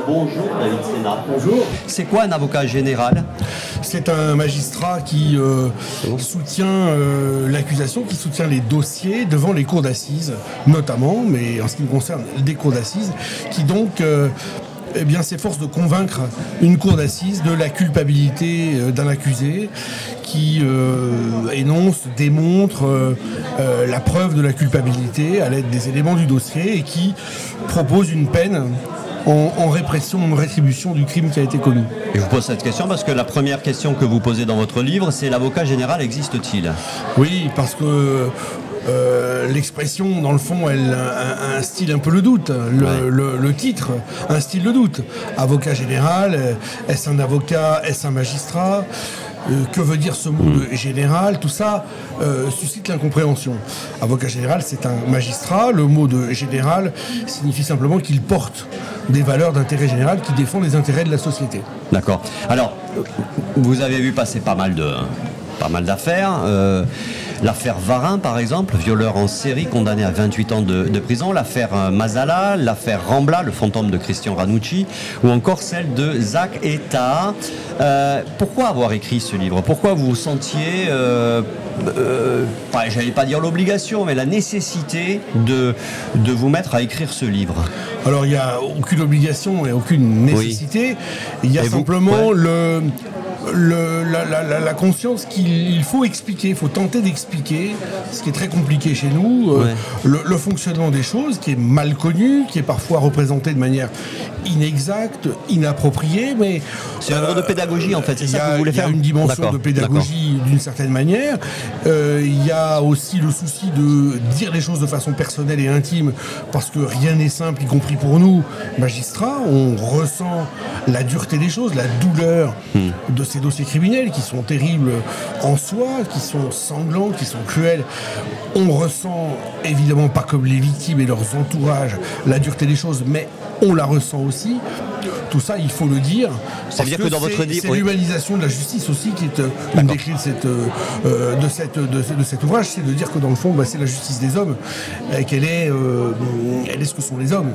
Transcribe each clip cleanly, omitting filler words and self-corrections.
Bonjour David Sénat. Bonjour. C'est quoi un avocat général? C'est un magistrat qui soutient l'accusation, qui soutient les dossiers devant les cours d'assises, notamment, mais en ce qui me concerne, des cours d'assises, qui donc s'efforce de convaincre une cour d'assises de la culpabilité d'un accusé, qui démontre la preuve de la culpabilité à l'aide des éléments du dossier et qui propose une peine en répression, en rétribution du crime qui a été commis. Et je vous pose cette question parce que la première question que vous posez dans votre livre, c'est l'avocat général existe-t-il? Oui, parce que l'expression, dans le fond, elle instille un peu le doute. Le titre instille le doute. Avocat général, est-ce un avocat, est-ce un magistrat? Que veut dire ce mot de général? Tout ça suscite l'incompréhension. Avocat général, c'est un magistrat. Le mot de général signifie simplement qu'il porte des valeurs d'intérêt général qui défendent les intérêts de la société. D'accord. Alors, vous avez vu passer pas mal d'affaires. L'affaire Varin, par exemple, violeur en série condamné à 28 ans de prison. L'affaire Mazala, l'affaire Rambla, le fantôme de Christian Ranucci, ou encore celle de Zach et Taha. Pourquoi avoir écrit ce livre? Pourquoi vous sentiez, j'allais pas dire l'obligation, mais la nécessité de vous mettre à écrire ce livre? Alors, il n'y a aucune obligation et aucune nécessité. Oui. Il y a simplement la conscience qu'il faut expliquer, il faut tenter d'expliquer, ce qui est très compliqué chez nous, le fonctionnement des choses, qui est mal connu, qui est parfois représenté de manière inexacte, inappropriée, mais... C'est un œuvre de pédagogie, en fait, c'est ça que vous voulez faire? Il y a une dimension de pédagogie d'une certaine manière. Il y a aussi le souci de dire les choses de façon personnelle et intime, parce que rien n'est simple, y compris pour nous, magistrats. On ressent la dureté des choses, la douleur de ces dossiers criminels qui sont terribles en soi, qui sont sanglants, qui sont cruels. On ressent évidemment pas comme les victimes et leurs entourages la dureté des choses, mais on la ressent aussi. Tout ça, il faut le dire. Ça veut dire que dans votre livre, c'est l'humanisation de la justice aussi qui est une des clés de cet ouvrage, c'est de dire que dans le fond, c'est la justice des hommes, qu'elle est ce que sont les hommes,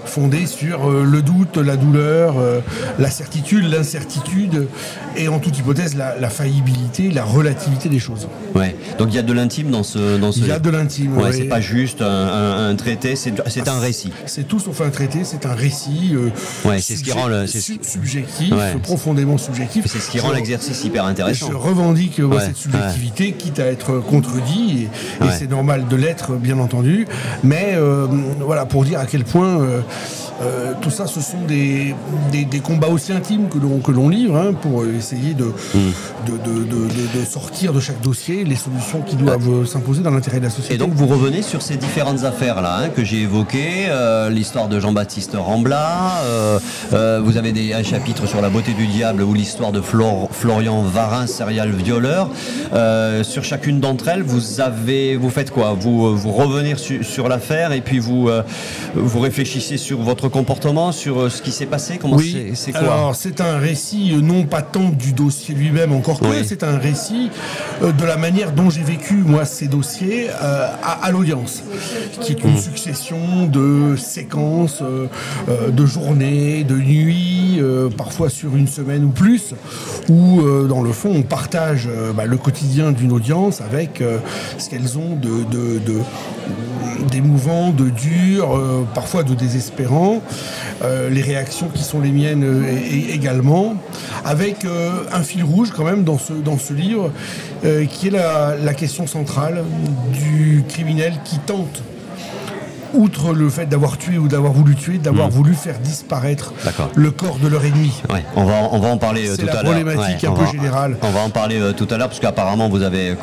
fondée sur le doute, la douleur, la certitude, l'incertitude, et en toute hypothèse la faillibilité, la relativité des choses. Ouais. Donc il y a de l'intime dans ce Il y a de l'intime. Ouais, c'est pas juste un traité, c'est un récit. C'est tout sauf un traité, c'est un récit. C'est ce qui rend subjectif, profondément subjectif. C'est ce qui rend l'exercice hyper intéressant. Je revendique cette subjectivité, quitte à être contredit, et c'est normal de l'être, bien entendu. Mais pour dire à quel point tout ça, ce sont des combats aussi intimes que l'on livre, pour essayer de sortir de chaque dossier les solutions qui doivent s'imposer dans l'intérêt de la société. Et donc vous revenez sur ces différentes affaires-là que j'ai évoquées, l'histoire de Jean-Baptiste Rambla, vous avez un chapitre sur la beauté du diable ou l'histoire de Florian Varin, serial violeur. Sur chacune d'entre elles, vous faites quoi? Vous revenez sur l'affaire et puis vous réfléchissez sur votre comportement, sur ce qui s'est passé? C'est quoi? Alors, c'est un récit non pas tant du dossier lui-même, encore que c'est un récit de la manière dont j'ai vécu, moi, ces dossiers à l'audience, qui est une succession de séquences, de journées, de nuits, parfois sur une semaine ou plus, où, dans le fond, on partage le quotidien d'une audience avec ce qu'elles ont d'émouvant, de dur, parfois de désespérant, les réactions qui sont les miennes également, avec un fil rouge quand même dans ce livre, qui est la question centrale du criminel qui tente, outre le fait d'avoir tué ou d'avoir voulu tuer, d'avoir voulu faire disparaître le corps de leur ennemi. Ouais, on va en parler tout à l'heure. C'est la problématique un peu générale. On va en parler tout à l'heure, parce qu'apparemment vous avez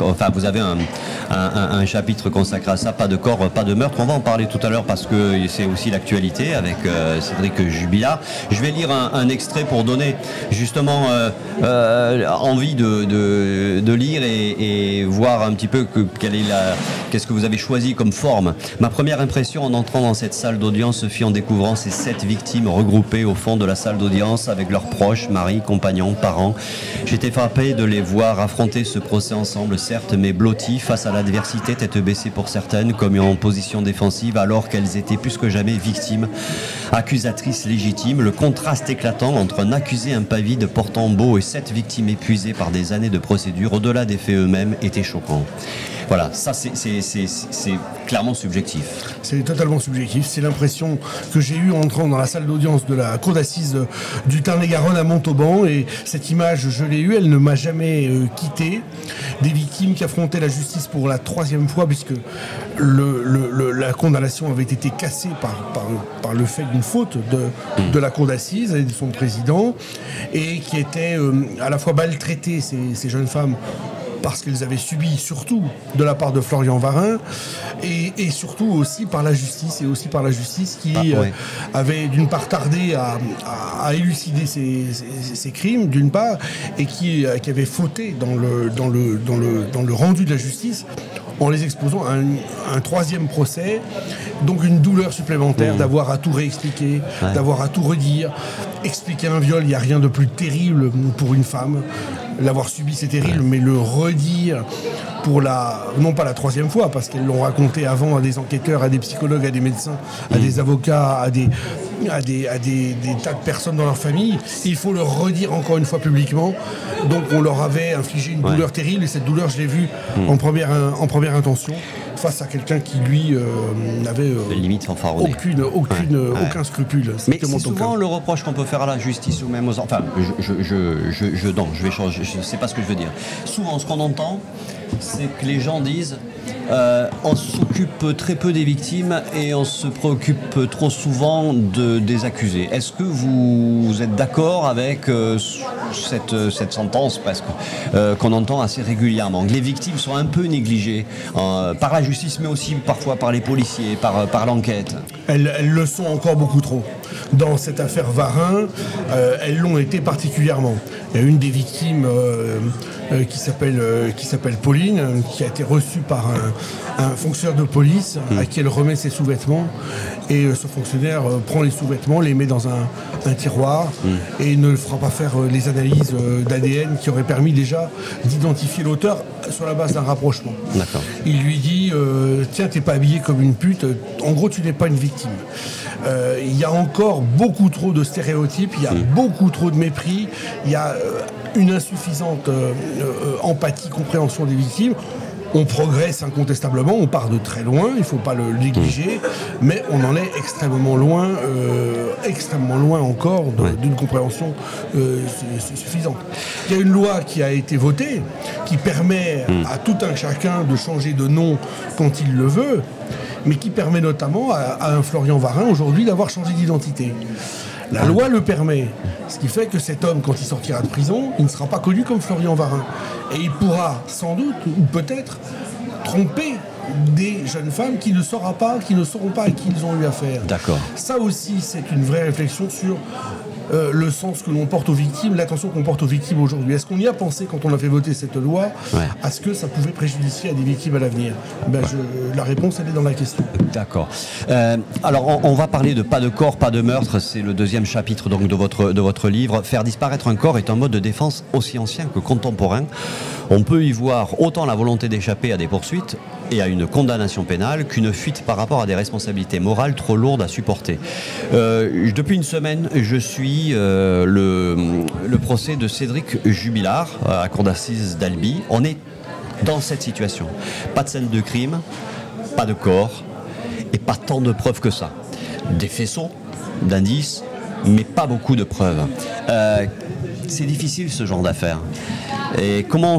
un chapitre consacré à ça, pas de corps, pas de meurtre. On va en parler tout à l'heure parce que c'est aussi l'actualité avec Cédric Jubilard. Je vais lire un extrait pour donner justement envie de lire et voir un petit peu qu'est-ce que vous avez choisi comme forme. Ma première impression impression en entrant dans cette salle d'audience se fit en découvrant ces 7 victimes regroupées au fond de la salle d'audience avec leurs proches, maris, compagnons, parents. J'étais frappé de les voir affronter ce procès ensemble, certes, mais blottis face à l'adversité, tête baissée pour certaines, comme en position défensive, alors qu'elles étaient plus que jamais victimes, accusatrices légitimes. Le contraste éclatant entre un accusé impavide portant beau et 7 victimes épuisées par des années de procédure, au-delà des faits eux-mêmes, était choquant. Voilà, ça c'est clairement subjectif. C'est totalement subjectif. C'est l'impression que j'ai eue en entrant dans la salle d'audience de la cour d'assises du Tarn-et-Garonne à Montauban. Et cette image, je l'ai eue, elle ne m'a jamais quitté. Des victimes qui affrontaient la justice pour la 3e fois, puisque la condamnation avait été cassée par le fait d'une faute de la cour d'assises et de son président, et qui étaient à la fois maltraitées, ces jeunes femmes, parce qu'elles avaient subi surtout de la part de Florian Varin et surtout aussi par la justice qui avait d'une part tardé à élucider ces crimes d'une part et qui avait fauté dans le rendu de la justice en les exposant à un 3e procès, donc une douleur supplémentaire d'avoir à tout réexpliquer, d'avoir à tout redire. Expliquer un viol, il n'y a rien de plus terrible pour une femme. L'avoir subi, c'est terrible, mais le redire pour non pas la 3e fois, parce qu'elles l'ont raconté avant à des enquêteurs, à des psychologues, à des médecins, à des avocats, à des tas de personnes dans leur famille. Il faut le redire encore une fois publiquement. Donc on leur avait infligé une douleur terrible, et cette douleur, je l'ai vue en première intention, face à quelqu'un qui, lui, n'avait aucun scrupule. Mais c'est souvent le reproche qu'on peut faire à la justice ou même aux... Enfin, je vais changer, je ne sais pas ce que je veux dire. Souvent, ce qu'on entend, c'est que les gens disent on s'occupe très peu des victimes et on se préoccupe trop souvent des accusés. Est-ce que vous êtes d'accord avec cette sentence presque qu'on entend assez régulièrement? Que les victimes sont un peu négligées par la justice, mais aussi parfois par les policiers, par l'enquête. Elles le sont encore beaucoup trop. Dans cette affaire Varin, elles l'ont été particulièrement. Il y a une des victimes qui s'appelle Pauline, qui a été reçue par un fonctionnaire de police à qui elle remet ses sous-vêtements, et ce fonctionnaire prend les sous-vêtements, les met dans un tiroir et ne fera pas faire les analyses d'ADN qui auraient permis déjà d'identifier l'auteur sur la base d'un rapprochement. D'accord. Il lui dit tiens, t'es pas habillé comme une pute, en gros tu n'es pas une victime. Il y a encore beaucoup trop de stéréotypes, il y a beaucoup trop de mépris, il y a une insuffisante empathie, compréhension des victimes. On progresse incontestablement, on part de très loin, il ne faut pas le négliger, mais on en est extrêmement loin encore d'une compréhension suffisante. Il y a une loi qui a été votée, qui permet à tout un chacun de changer de nom quand il le veut, mais qui permet notamment à un Florian Varin aujourd'hui d'avoir changé d'identité. La loi le permet, ce qui fait que cet homme, quand il sortira de prison, il ne sera pas connu comme Florian Varin. Et il pourra sans doute, ou peut-être, tromper des jeunes femmes qui ne sauront pas à qui ils ont eu affaire. D'accord. Ça aussi, c'est une vraie réflexion sur le sens que l'on porte aux victimes, l'attention qu'on porte aux victimes aujourd'hui. Est-ce qu'on y a pensé quand on a fait voter cette loi à ce que ça pouvait préjudicier à des victimes à l'avenir? La réponse, elle est dans la question. D'accord. Alors, on va parler de pas de corps, pas de meurtre. C'est le 2e chapitre donc, de votre livre. Faire disparaître un corps est un mode de défense aussi ancien que contemporain. On peut y voir autant la volonté d'échapper à des poursuites et à une condamnation pénale qu'une fuite par rapport à des responsabilités morales trop lourdes à supporter. Depuis une semaine, je suis le procès de Cédric Jubilard à la cour d'assises d'Albi. On est dans cette situation. Pas de scène de crime, pas de corps et pas tant de preuves que ça. Des faisceaux, d'indices, mais pas beaucoup de preuves. C'est difficile ce genre d'affaires. Et comment,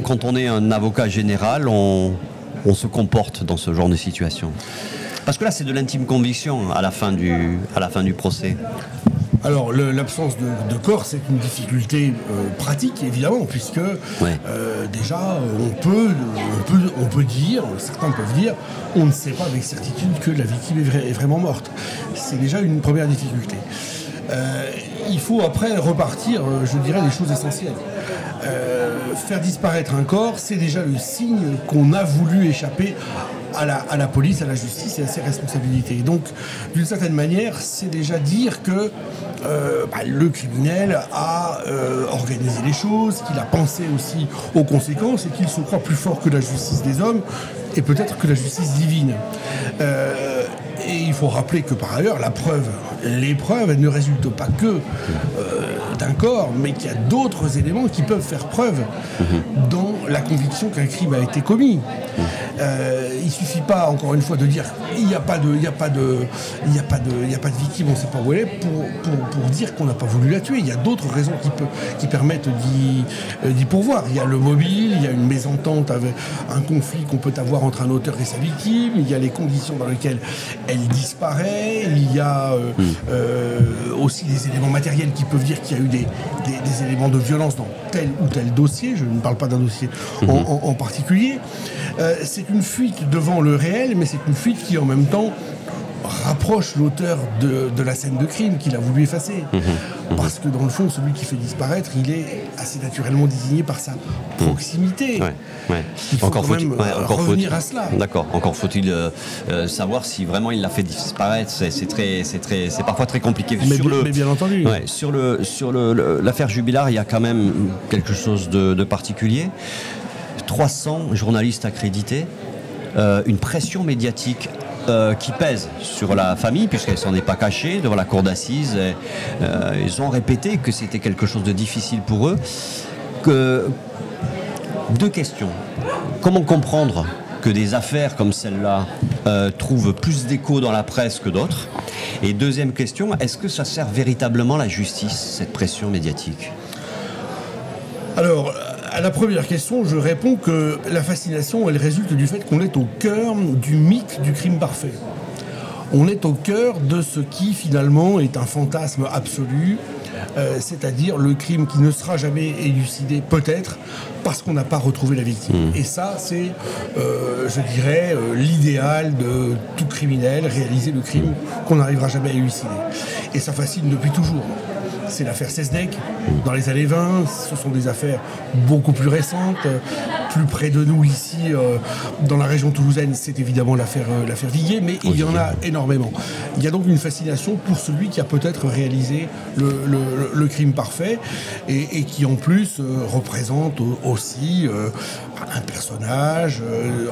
quand on est un avocat général, on se comporte dans ce genre de situation? Parce que là, c'est de l'intime conviction à la fin du procès. Alors, l'absence de corps, c'est une difficulté pratique, évidemment, puisque déjà, on peut dire, certains peuvent dire, on ne sait pas avec certitude que la victime est vraiment morte. C'est déjà une première difficulté. Il faut après repartir, je dirais, des choses essentielles. Faire disparaître un corps, c'est déjà le signe qu'on a voulu échapper à la police, à la justice et à ses responsabilités. Et donc, d'une certaine manière, c'est déjà dire que le criminel a organisé les choses, qu'il a pensé aussi aux conséquences et qu'il se croit plus fort que la justice des hommes et peut-être que la justice divine. Et il faut rappeler que par ailleurs, les preuves, elles ne résultent pas que d'un corps, mais qu'il y a d'autres éléments qui peuvent faire preuve dans la conviction qu'un crime a été commis. Il ne suffit pas, encore une fois, de dire il n'y a pas de victime, on ne sait pas où elle est, pour dire qu'on n'a pas voulu la tuer. Il y a d'autres raisons qui permettent d'y pourvoir. Il y a le mobile, il y a une mésentente avec un conflit qu'on peut avoir entre un auteur et sa victime, il y a les conditions dans lesquelles elle disparaît, il y a aussi des éléments matériels qui peuvent dire qu'il y a eu des éléments de violence dans tel ou tel dossier. Je ne parle pas d'un dossier en particulier. C'est une fuite devant le réel, mais c'est une fuite qui en même temps rapproche l'auteur de la scène de crime qu'il a voulu effacer. Parce que dans le fond, celui qui fait disparaître, il est assez naturellement désigné par sa proximité. Il faut encore revenir à cela. D'accord. Encore faut-il savoir si vraiment il l'a fait disparaître. C'est parfois très compliqué. Mais bien entendu. Sur l'affaire Jubilard, il y a quand même quelque chose de particulier. 300 journalistes accrédités, une pression médiatique qui pèse sur la famille, puisqu'elle ne s'en est pas cachée devant la cour d'assises. Ils ont répété que c'était quelque chose de difficile pour eux. Deux questions. Comment comprendre que des affaires comme celle-là trouvent plus d'écho dans la presse que d'autres? Et deuxième question, est-ce que ça sert véritablement la justice, cette pression médiatique? Alors, à la première question, je réponds que la fascination, elle résulte du fait qu'on est au cœur du mythe du crime parfait. On est au cœur de ce qui, finalement, est un fantasme absolu, c'est-à-dire le crime qui ne sera jamais élucidé, peut-être, parce qu'on n'a pas retrouvé la victime. Et ça, c'est, je dirais, l'idéal de tout criminel, réaliser le crime qu'on n'arrivera jamais à élucider. Et ça fascine depuis toujours. C'est l'affaire Sezdek, dans les années 20. Ce sont des affaires beaucoup plus récentes. Plus près de nous, ici, dans la région toulousaine, c'est évidemment l'affaire Viguier, mais il y en a énormément. Il y a donc une fascination pour celui qui a peut-être réalisé le crime parfait et qui, en plus, représente aussi un personnage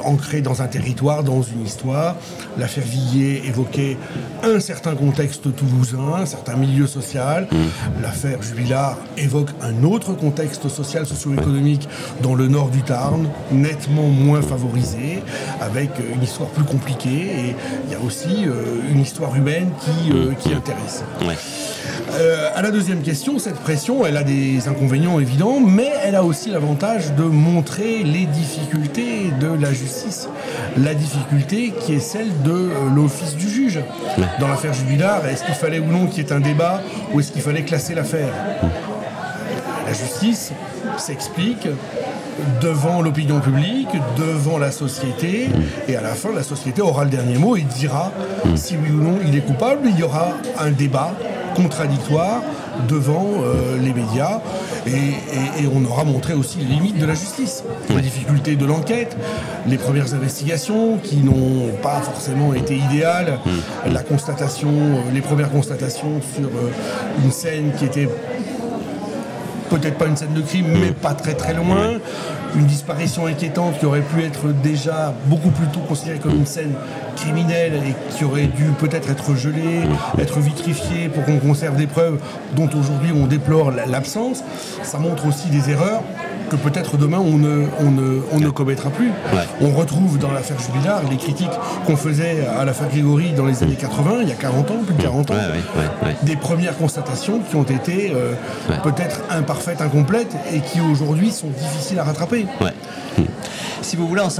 ancré dans un territoire, dans une histoire. L'affaire Viguier évoquait un certain contexte toulousain, un certain milieu social. L'affaire Jubilard évoque un autre contexte social, socio-économique dans le nord du Tarn, nettement moins favorisé, avec une histoire plus compliquée. Et il y a aussi une histoire humaine qui intéresse. À la deuxième question, cette pression, elle a des inconvénients évidents, mais elle a aussi l'avantage de montrer les difficultés de la justice. La difficulté qui est celle de l'office du juge. Dans l'affaire Jubilard, est-ce qu'il fallait ou non qu'il y ait un débat, ou est-ce qu'il fallait classer l'affaire? La justice s'explique devant l'opinion publique, devant la société, et à la fin, la société aura le dernier mot et dira si oui ou non il est coupable. Il y aura un débat contradictoire devant les médias et on aura montré aussi les limites de la justice, les difficultés de l'enquête, les premières investigations qui n'ont pas forcément été idéales, la constatation, les premières constatations sur une scène qui était peut-être pas une scène de crime, mais pas très très loin. Une disparition inquiétante qui aurait pu être déjà beaucoup plus tôt considérée comme une scène criminelle et qui aurait dû peut-être être gelée, être vitrifiée pour qu'on conserve des preuves dont aujourd'hui on déplore l'absence. Ça montre aussi des erreurs que peut-être demain on ne commettra plus. On retrouve dans l'affaire Jubilard les critiques qu'on faisait à l'affaire Grégory dans les années 80, il y a 40 ans, plus de 40 ans. Des premières constatations qui ont été peut-être imparfaites, incomplètes et qui aujourd'hui sont difficiles à rattraper. Si vous voulez en savoir